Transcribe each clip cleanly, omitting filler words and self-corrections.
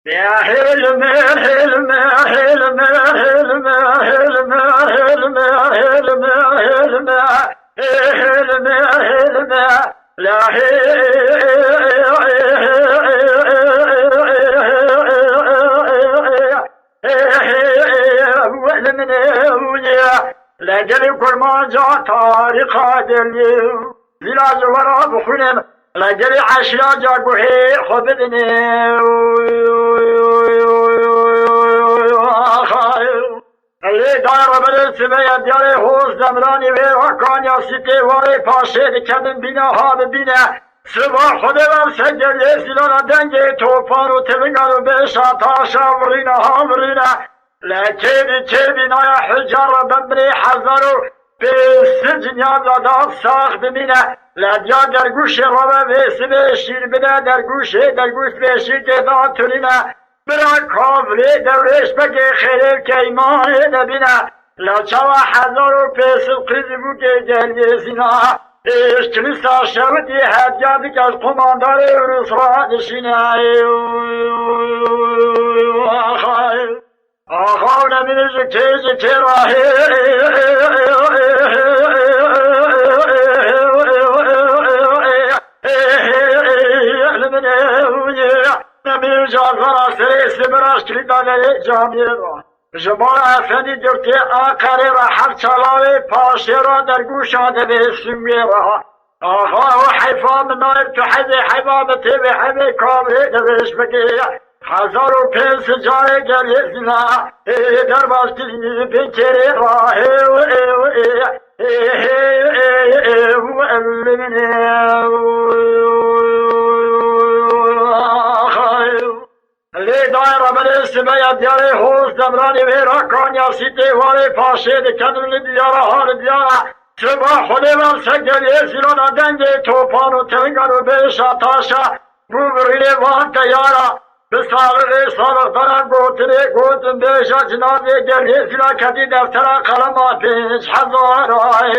يا حلم حلم حلم حلم حلم حلم حلم حلم حلم حلم لا لا جري كل ما جاء تاريخ دلي بلا زورا بخونم لا جري عشرة جاكوهي خبدني اللي دار بل سبيا دياري خوز دمراني ويراكان يا ستي واري پاشه دكدن بنا هاد بنا سبا خودم سجل يسلنا دنجي توفان و تبنگان و بشا تاشا ورينا هامرينا لكن تبنا يا حجار بمري حذرو بالسجن يا داد ساخ بمنا لا ديا درگوش ربا بسبه شير بنا درگوش بشير كذا ترينا برا کافری دورش بگه خیلی که ایمان نبینه لچوا حضارو پیس قیزی بوده جلیزینا اشکلیسا شودی هدیادی که از قماندار روس را نشینه آخا نمینه جکه راهی نمیر جازارا سریسی براش کلیدانه جامی را جمال افندی درتی آقاری را حب چلاوی پاشی را در گوش آدمی سمی را آقا و حیفا من نایب تو حیبی حیبا متیبی حیبی کامری نویش بگی 1500 جای گریزنا در باستی بکری راه لی دایر بل سبیا دیاری خوز دمرانی ویراکان یا سیتی واری پاشه دکدن دیارا حال دیارا سبا خودی من سگلی زیرانا دنگی توپان و تنگان و بیشا تاشا بوگری وان تیارا بسالغی سالغ گوتن بیشا جنابی گلی زیرا کدی دفترا قلما پیش حضارای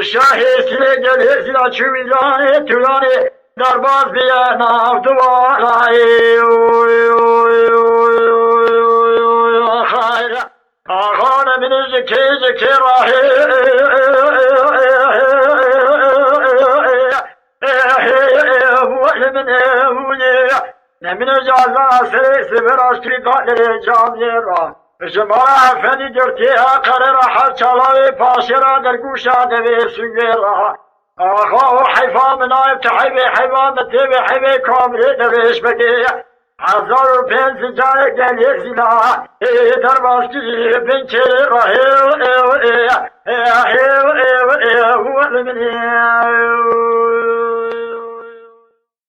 شاهی سلی گلی زیرا چویلانی تولانی درباز بیا ناف دوارای آخان من جکی راهی نمین جازا سریسی براش کری قادر جامی را جمال افندی درتی آقر را حل چلاوی پاسی را در گوشا دوی سنگی را آخا و حیفا منایب تحیبی حیبا متیبی حیبی کامری دویش بگی 1500 جای گلی زینا در باستی بنچه راهی